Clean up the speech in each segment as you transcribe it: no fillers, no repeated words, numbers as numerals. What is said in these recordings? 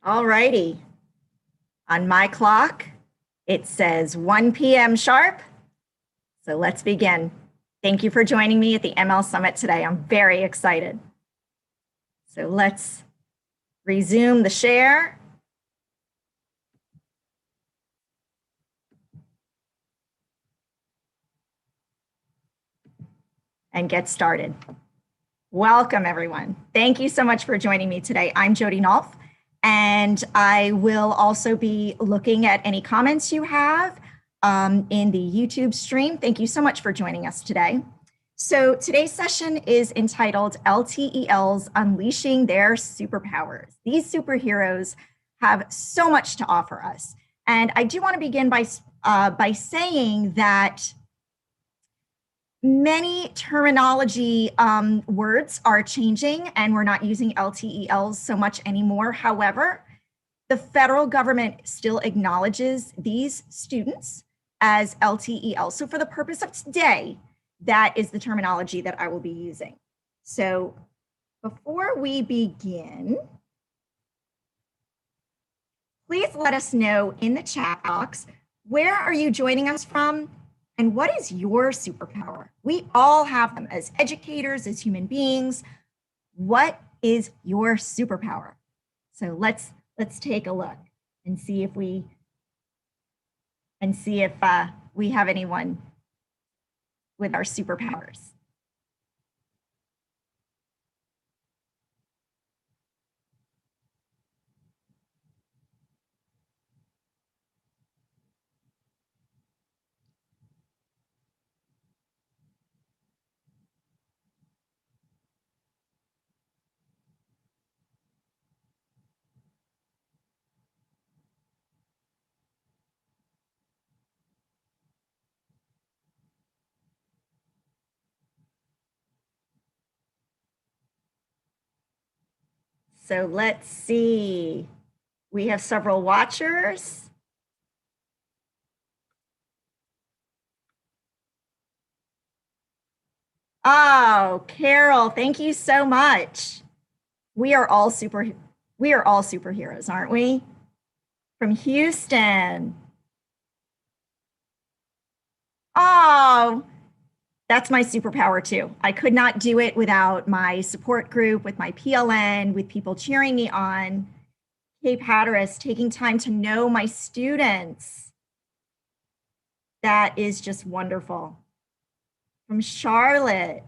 All righty. On my clock, it says 1 p.m. sharp. So let's begin. Thank you for joining me at the MLSummit today. I'm very excited. So let's resume the share. And get started. Welcome, everyone. Thank you so much for joining me today. I'm Jody Nolf, and I will also be looking at any comments you have in the YouTube stream. Thank you so much for joining us today. So today's session is entitled LTELs Unleashing Their Superpowers. These superheroes have so much to offer us. And I do want to begin by saying that many terminology words are changing and we're not using LTELs so much anymore. However, the federal government still acknowledges these students as LTELs. So for the purpose of today, that is the terminology that I will be using. So before we begin, please let us know in the chat box, where are you joining us from? And what is your superpower? We all have them as educators, as human beings. What is your superpower? So let's take a look and see if we have anyone with our superpowers. So let's see. We have several watchers. Oh, Carol, thank you so much. We are all superheroes, aren't we? From Houston. Oh, that's my superpower too. I could not do it without my support group, with my PLN, with people cheering me on. Cape Hatteras, taking time to know my students. That is just wonderful. From Charlotte.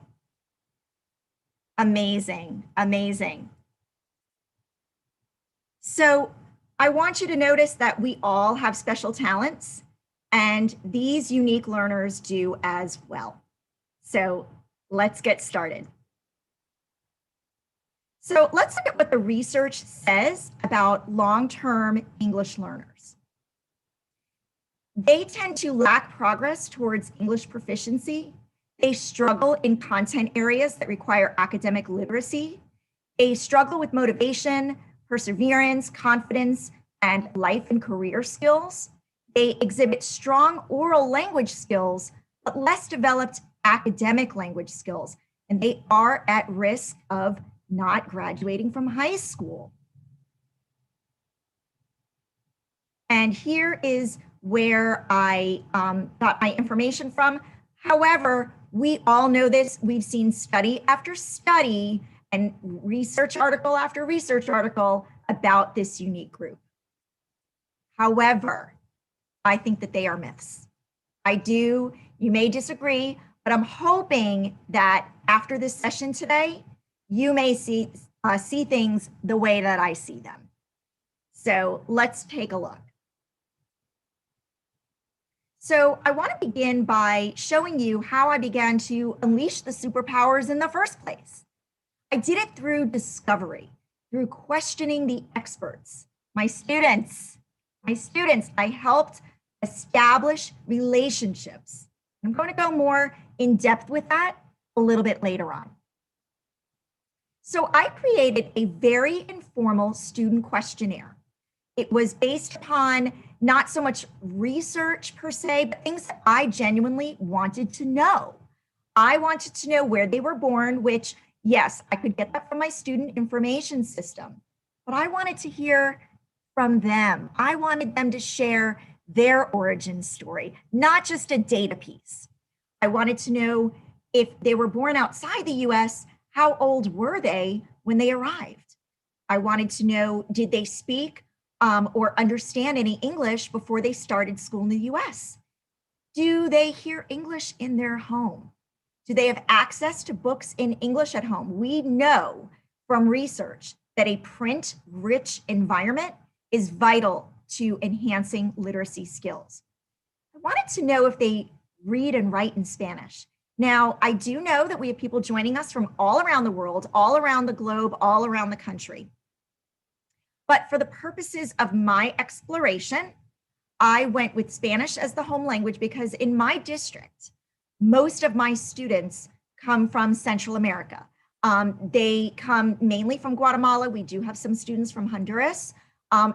Amazing, amazing. So I want you to notice that we all have special talents, and these unique learners do as well. So let's get started. So let's look at what the research says about long-term English learners. They tend to lack progress towards English proficiency. They struggle in content areas that require academic literacy. They struggle with motivation, perseverance, confidence, and life and career skills. They exhibit strong oral language skills, but less developed academic language skills, and they are at risk of not graduating from high school. And here is where I got my information from. However, we all know this. We've seen study after study and research article after research article about this unique group. However, I think that they are myths. I do. You may disagree, but I'm hoping that after this session today, you may see things the way that I see them. So let's take a look. So I want to begin by showing you how I began to unleash the superpowers in the first place. I did it through discovery, through questioning the experts, my students. I helped establish relationships. I'm going to go more in depth with that a little bit later on. So I created a very informal student questionnaire. It was based upon not so much research per se, but things that I genuinely wanted to know. I wanted to know where they were born, which, yes, I could get that from my student information system. But I wanted to hear from them. I wanted them to share their origin story, not just a data piece. I wanted to know if they were born outside the US, how old were they when they arrived? I wanted to know, did they speak or understand any English before they started school in the US? Do they hear English in their home? Do they have access to books in English at home? We know from research that a print-rich environment is vital to enhancing literacy skills. I wanted to know if they read and write in Spanish. Now, I do know that we have people joining us from all around the world, all around the globe, all around the country. But for the purposes of my exploration, I went with Spanish as the home language because in my district, most of my students come from Central America. They come mainly from Guatemala. We do have some students from Honduras.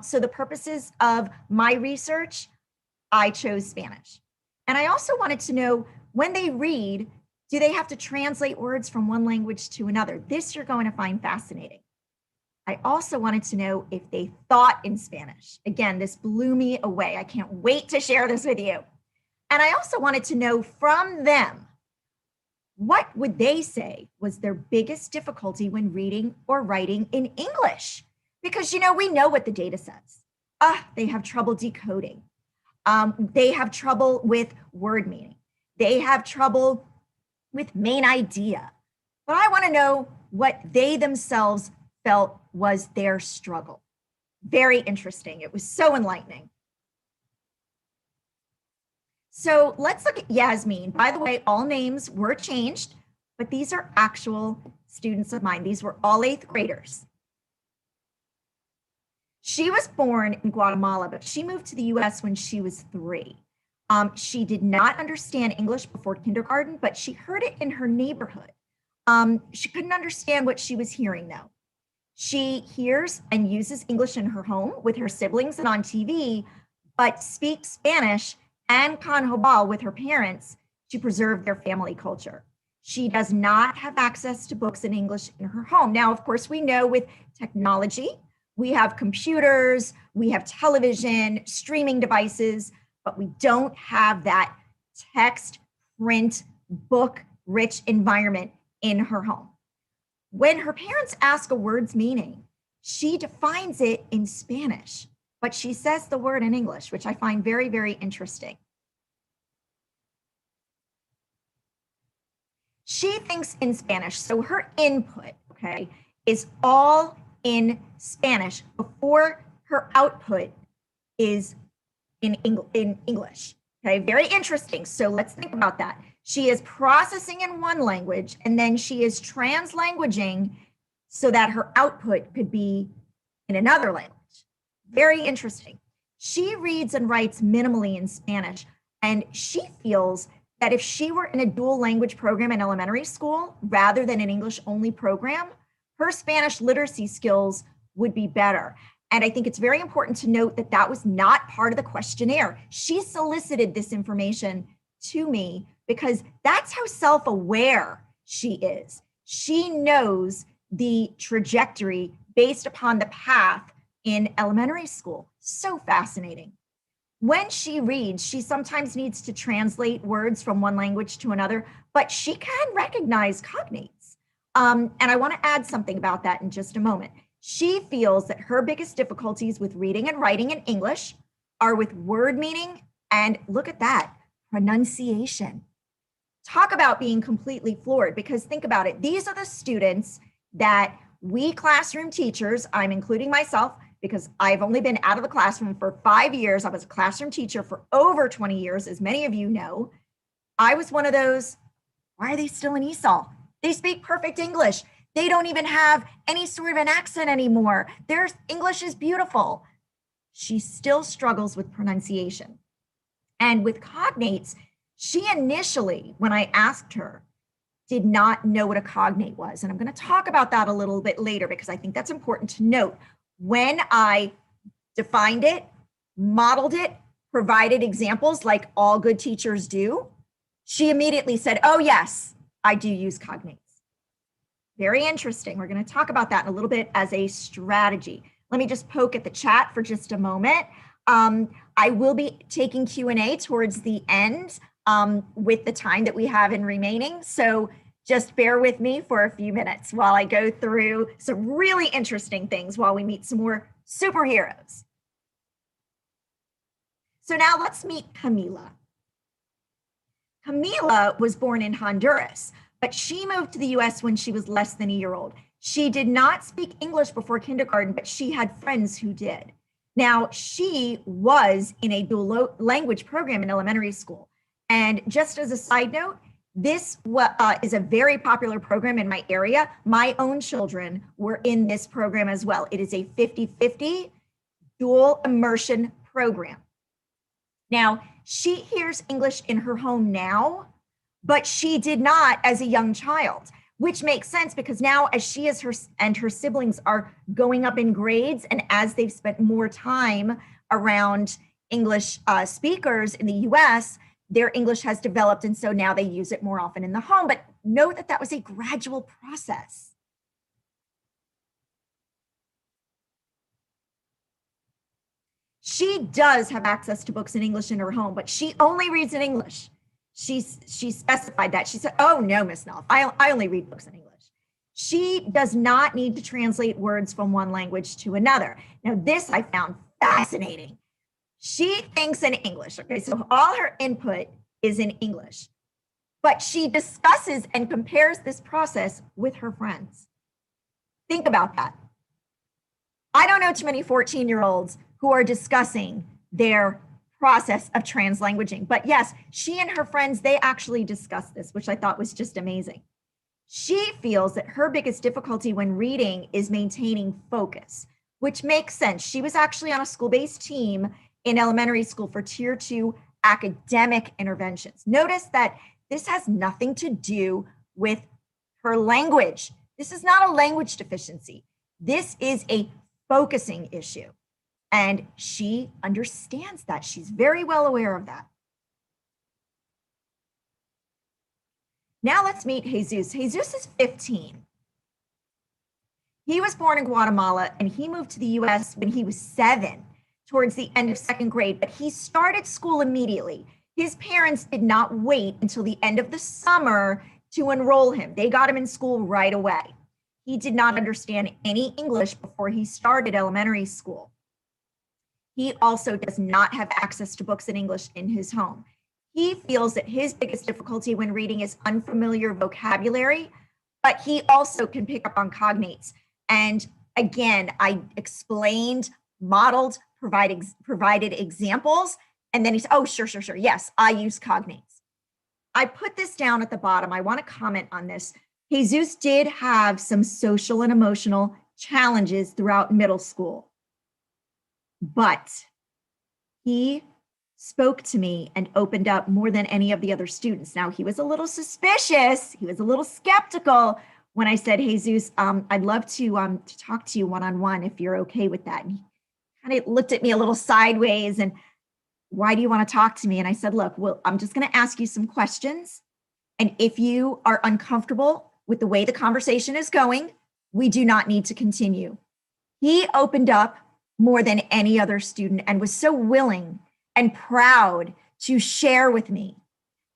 So the purposes of my research, I chose Spanish. And I also wanted to know, when they read, do they have to translate words from one language to another? This you're going to find fascinating. I also wanted to know if they thought in Spanish. Again, this blew me away. I can't wait to share this with you. And I also wanted to know from them, what would they say was their biggest difficulty when reading or writing in English? Because, you know, we know what the data says. They have trouble decoding. They have trouble with word meaning. They have trouble with main idea. But I want to know what they themselves felt was their struggle. Very interesting. It was so enlightening. So let's look at Yasmin. By the way, all names were changed, but these are actual students of mine. These were all 8th graders. She was born in Guatemala, but she moved to the US when she was 3. She did not understand English before kindergarten, but she heard it in her neighborhood. She couldn't understand what she was hearing though. She hears and uses English in her home with her siblings and on TV, but speaks Spanish and Canjobal with her parents to preserve their family culture. She does not have access to books in English in her home. Now, of course, we know with technology, we have computers, we have television, streaming devices, but we don't have that text, print, book-rich environment in her home. When her parents ask a word's meaning, she defines it in Spanish, but she says the word in English, which I find very, very interesting. She thinks in Spanish, so her input, okay, is all in Spanish before her output is in English. Okay, very interesting. So let's think about that. She is processing in one language and then she is translanguaging so that her output could be in another language. Very interesting. She reads and writes minimally in Spanish, and she feels that if she were in a dual language program in elementary school rather than an English only program, her Spanish literacy skills would be better. And I think it's very important to note that that was not part of the questionnaire. She solicited this information to me because that's how self-aware she is. She knows the trajectory based upon the path in elementary school. So fascinating. When she reads, she sometimes needs to translate words from one language to another, but she can recognize cognates. And I want to add something about that in just a moment. She feels that her biggest difficulties with reading and writing in English are with word meaning and, look at that, pronunciation. Talk about being completely floored, because think about it. These are the students that we classroom teachers, I'm including myself because I've only been out of the classroom for 5 years. I was a classroom teacher for over 20 years, as many of you know. I was one of those, why are they still in ESOL? They speak perfect English. They don't even have any sort of an accent anymore. Their English is beautiful. She still struggles with pronunciation. And with cognates, she initially, when I asked her, did not know what a cognate was. And I'm going to talk about that a little bit later because I think that's important to note. When I defined it, modeled it, provided examples like all good teachers do, she immediately said, oh yes, I do use cognates. Very interesting. We're going to talk about that in a little bit as a strategy. Let me just poke at the chat for just a moment. I will be taking Q&A towards the end with the time that we have in remaining. So just bear with me for a few minutes while I go through some really interesting things while we meet some more superheroes. So now let's meet Camila. Camila was born in Honduras, but she moved to the US when she was less than a year old. She did not speak English before kindergarten, but she had friends who did. Now, she was in a dual language program in elementary school. And just as a side note, this is a very popular program in my area. My own children were in this program as well. It is a 50-50 dual immersion program. Now, she hears English in her home now, but she did not as a young child, which makes sense because now as she is and her siblings are going up in grades, and as they've spent more time around English speakers in the US, their English has developed, and so now they use it more often in the home. But note that that was a gradual process. She does have access to books in English in her home, but she only reads in English. She specified that. She said, oh no, Miss Nolf, I only read books in English. She does not need to translate words from one language to another. Now this I found fascinating. She thinks in English, okay, so all her input is in English, but she discusses and compares this process with her friends. Think about that. I don't know too many 14-year-olds who are discussing their process of translanguaging, but yes, she and her friends, they actually discussed this, which I thought was just amazing. She feels that her biggest difficulty when reading is maintaining focus, which makes sense. She was actually on a school-based team in elementary school for tier 2 academic interventions. Notice that this has nothing to do with her language. This is not a language deficiency. This is a focusing issue. And she understands that. She's very well aware of that. Now let's meet Jesus. Jesus is 15. He was born in Guatemala and he moved to the US when he was 7, towards the end of 2nd grade, but he started school immediately. His parents did not wait until the end of the summer to enroll him. They got him in school right away. He did not understand any English before he started elementary school. He also does not have access to books in English in his home. He feels that his biggest difficulty when reading is unfamiliar vocabulary, but he also can pick up on cognates. And again, I explained, modeled, provided examples, and then he said, oh, sure. Yes, I use cognates. I put this down at the bottom. I want to comment on this. Jesus did have some social and emotional challenges throughout middle school, but he spoke to me and opened up more than any of the other students. Now, he was a little suspicious. He was a little skeptical when I said, hey, Jesus, I'd love to talk to you one-on-one if you're okay with that. And he kind of looked at me a little sideways and, why do you want to talk to me? And I said, look, well, I'm just going to ask you some questions. And if you are uncomfortable with the way the conversation is going, we do not need to continue. He opened up more than any other student and was so willing and proud to share with me.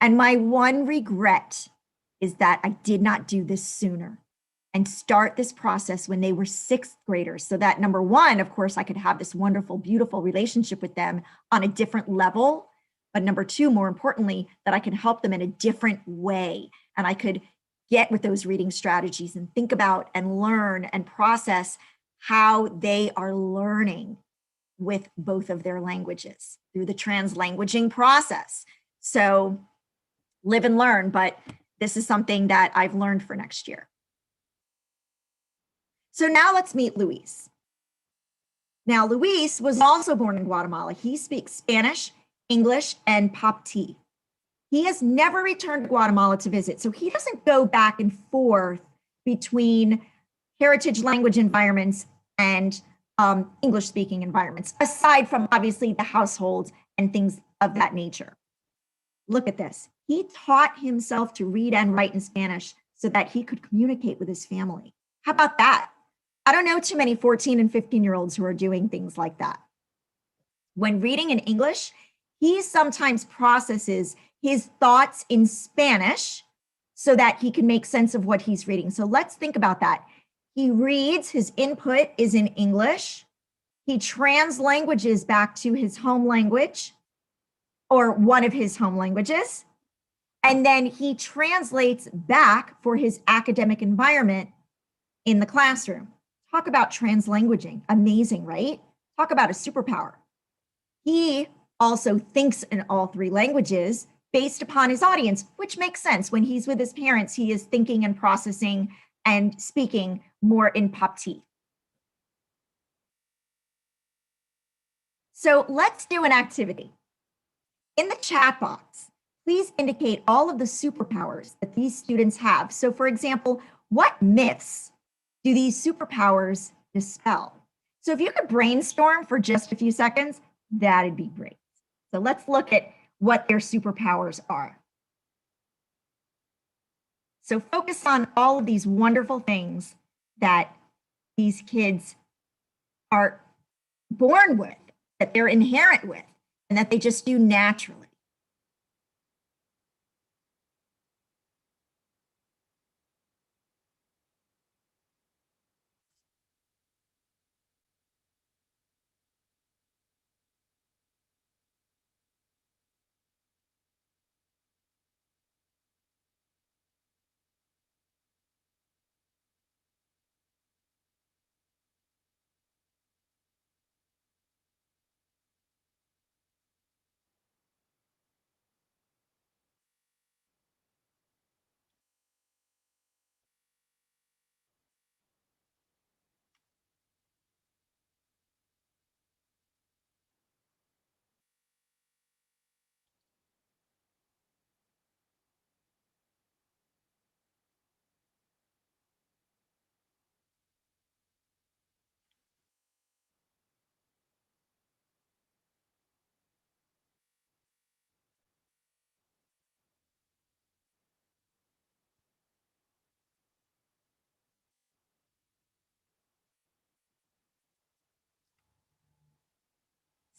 And my one regret is that I did not do this sooner and start this process when they were 6th graders. So that number one, of course, I could have this wonderful, beautiful relationship with them on a different level. But number two, more importantly, that I can help them in a different way. And I could get with those reading strategies and think about and learn and process how they are learning with both of their languages through the translanguaging process. So live and learn, but this is something that I've learned for next year. So now let's meet Luis. Now, Luis was also born in Guatemala. He speaks Spanish, English, and Popti. He has never returned to Guatemala to visit, so he doesn't go back and forth between heritage language environments and English-speaking environments, aside from obviously the household and things of that nature. Look at this. He taught himself to read and write in Spanish so that he could communicate with his family. How about that? I don't know too many 14 and 15-year-olds who are doing things like that. When reading in English, he sometimes processes his thoughts in Spanish so that he can make sense of what he's reading. So let's think about that. He reads, his input is in English. He translanguages back to his home language or one of his home languages. And then he translates back for his academic environment in the classroom. Talk about translanguaging. Amazing, right? Talk about a superpower. He also thinks in all three languages based upon his audience, which makes sense. When he's with his parents, he is thinking and processing and speaking more in pop tea. So let's do an activity. In the chat box, please indicate all of the superpowers that these students have. So for example, what myths do these superpowers dispel? So if you could brainstorm for just a few seconds, that'd be great. So let's look at what their superpowers are. So focus on all of these wonderful things that these kids are born with, that they're inherent with, and that they just do naturally.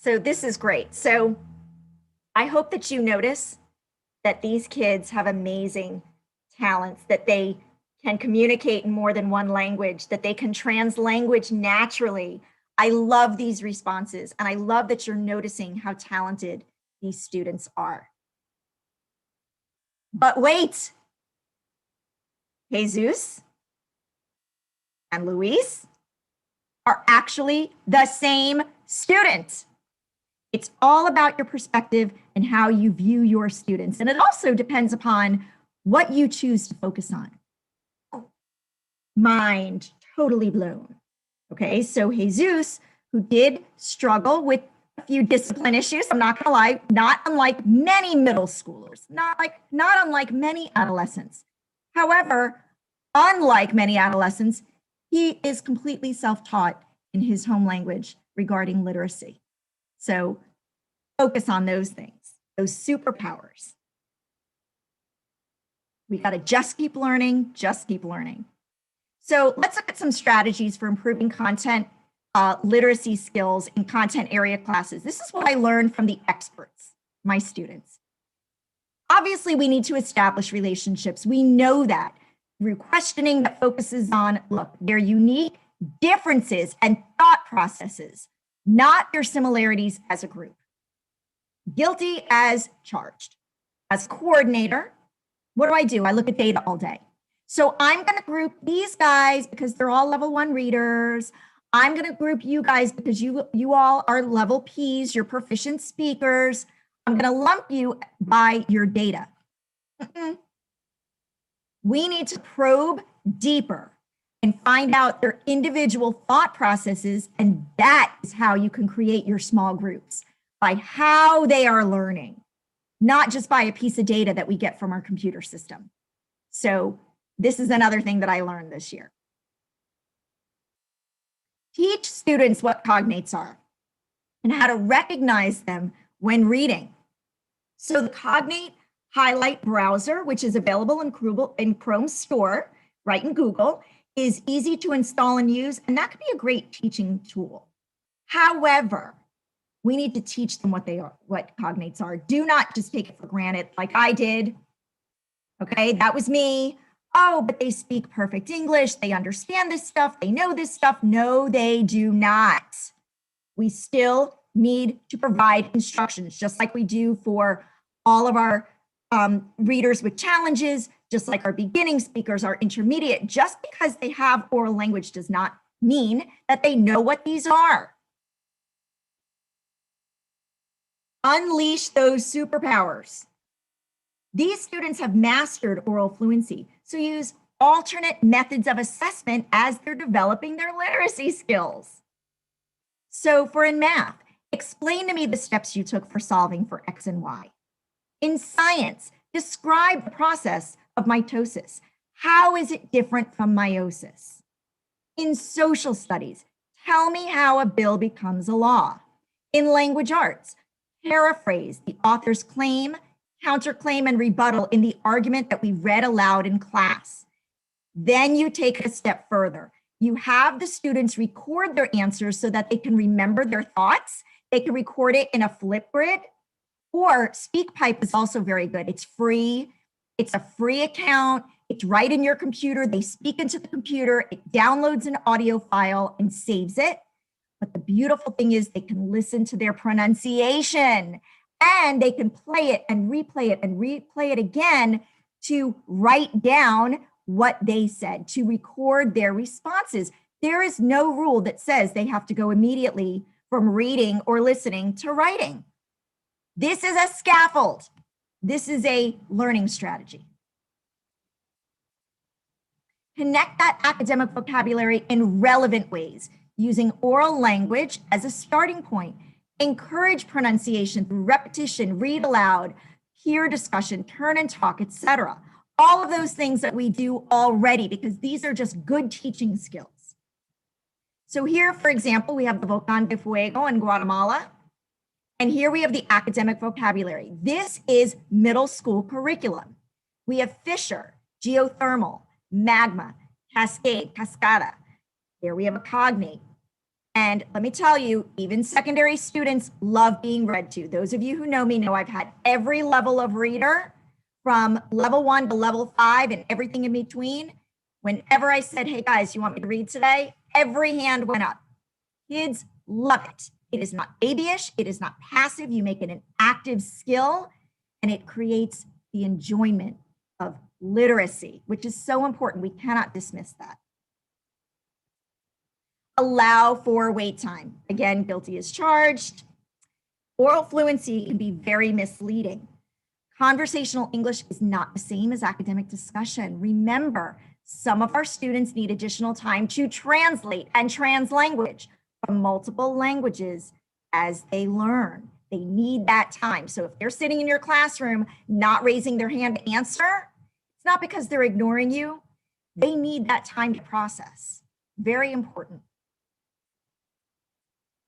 So this is great. So I hope that you notice that these kids have amazing talents, that they can communicate in more than one language, that they can translanguage naturally. I love these responses, and I love that you're noticing how talented these students are. But wait, Jesus and Luis are actually the same student. It's all about your perspective and how you view your students. And it also depends upon what you choose to focus on. Mind totally blown. Okay, so Jesus, who did struggle with a few discipline issues, I'm not gonna lie, not unlike many middle schoolers, not unlike many adolescents. However, unlike many adolescents, he is completely self-taught in his home language regarding literacy. So focus on those things, those superpowers. We got to just keep learning, just keep learning. So let's look at some strategies for improving content literacy skills in content area classes. This is what I learned from the experts, my students. Obviously, we need to establish relationships. We know that through questioning that focuses on, look, their unique differences and thought processes, not their similarities as a group. Guilty as charged. As coordinator, what do? I look at data all day. So I'm going to group these guys because they're all level 1 readers. I'm going to group you guys because you all are level Ps, you're proficient speakers. I'm going to lump you by your data. We need to probe deeper and find out their individual thought processes, and that is how you can create your small groups, by how they are learning, not just by a piece of data that we get from our computer system. So this is another thing that I learned this year. Teach students what cognates are and how to recognize them when reading. So the Cognate Highlight browser, which is available in Chrome Store, right in Google, is easy to install and use, and that could be a great teaching tool. However, we need to teach them what they are, what cognates are. Do not just take it for granted like I did. Okay, that was me. Oh, but they speak perfect English. They understand this stuff. They know this stuff. No, they do not. We still need to provide instructions, just like we do for all of our readers with challenges, just like our beginning speakers, our intermediate. Just because they have oral language does not mean that they know what these are. Unleash those superpowers. These students have mastered oral fluency, so use alternate methods of assessment as they're developing their literacy skills. So for in math, explain to me the steps you took for solving for X and Y. In science, describe the process of mitosis. How is it different from meiosis? In social studies, tell me how a bill becomes a law. In language arts, paraphrase the author's claim, counterclaim, and rebuttal in the argument that we read aloud in class. Then you take it a step further. You have the students record their answers so that they can remember their thoughts. They can record it in a Flipgrid, or SpeakPipe is also very good. It's free. It's a free account. It's right in your computer. They speak into the computer. It downloads an audio file and saves it. But the beautiful thing is they can listen to their pronunciation, and they can play it and replay it again to write down what they said, to record their responses. There is no rule that says they have to go immediately from reading or listening to writing. This is a scaffold. This is a learning strategy. Connect that academic vocabulary in relevant ways, using oral language as a starting point. Encourage pronunciation through repetition, read aloud, peer discussion, turn and talk, etc. All of those things that we do already, because these are just good teaching skills. So here, for example, we have the Volcán de Fuego in Guatemala. And here we have the academic vocabulary. This is middle school curriculum. We have fissure, geothermal, magma, cascade, cascada. Here we have a cognate. And let me tell you, even secondary students love being read to. Those of you who know me know I've had every level of reader from level 1 to level 5 and everything in between. Whenever I said, hey guys, you want me to read today? Every hand went up. Kids love it. It is not babyish. It is not passive. You make it an active skill, and it creates the enjoyment of literacy, which is so important. We cannot dismiss that. Allow for wait time. Again, guilty as charged. Oral fluency can be very misleading. Conversational English is not the same as academic discussion. Remember, some of our students need additional time to translate and translanguage from multiple languages as they learn. They need that time. So if they're sitting in your classroom, not raising their hand to answer, it's not because they're ignoring you. They need that time to process. Very important.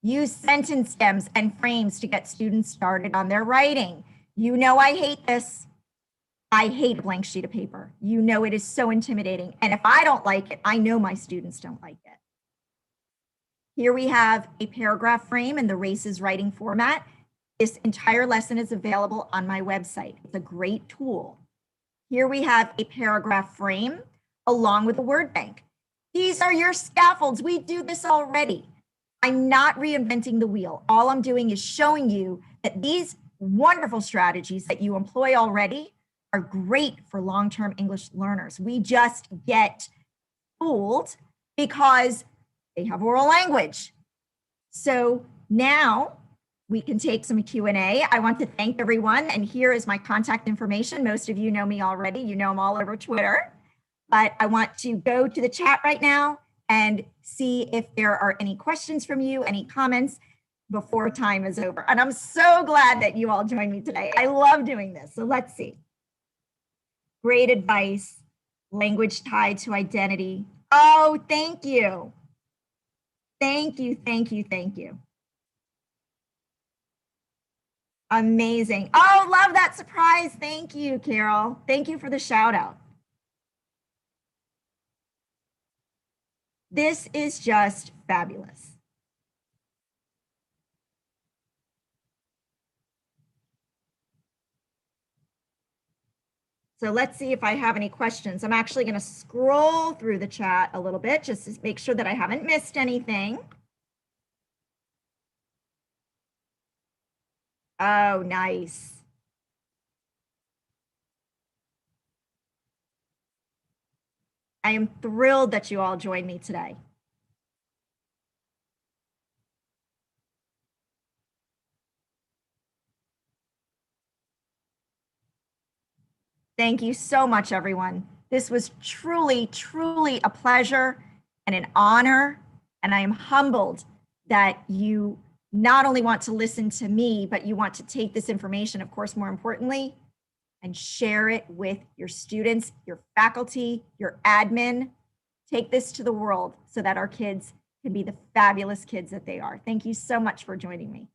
Use sentence stems and frames to get students started on their writing. You know I hate this. I hate a blank sheet of paper. You know it is so intimidating. And if I don't like it, I know my students don't like it. Here we have a paragraph frame in the Races writing format. This entire lesson is available on my website. It's a great tool. Here we have a paragraph frame along with a word bank. These are your scaffolds. We do this already. I'm not reinventing the wheel. All I'm doing is showing you that these wonderful strategies that you employ already are great for long-term English learners. We just get fooled because they have oral language. So now we can take some Q&A. I want to thank everyone, and here is my contact information. Most of you know me already. You know I'm all over Twitter, but I want to go to the chat right now and see if there are any questions from you, any comments before time is over. And I'm so glad that you all joined me today. I love doing this. So let's see. Great advice. Language tied to identity. Oh, thank you. Thank you, thank you, thank you. Amazing. Oh, love that surprise. Thank you, Carol. Thank you for the shout out. This is just fabulous. So let's see if I have any questions. I'm actually going to scroll through the chat a little bit just to make sure that I haven't missed anything. Oh, nice. I am thrilled that you all joined me today. Thank you so much, everyone. This was truly, truly a pleasure and an honor. And I am humbled that you not only want to listen to me, but you want to take this information, of course, more importantly, and share it with your students, your faculty, your admin. Take this to the world so that our kids can be the fabulous kids that they are. Thank you so much for joining me.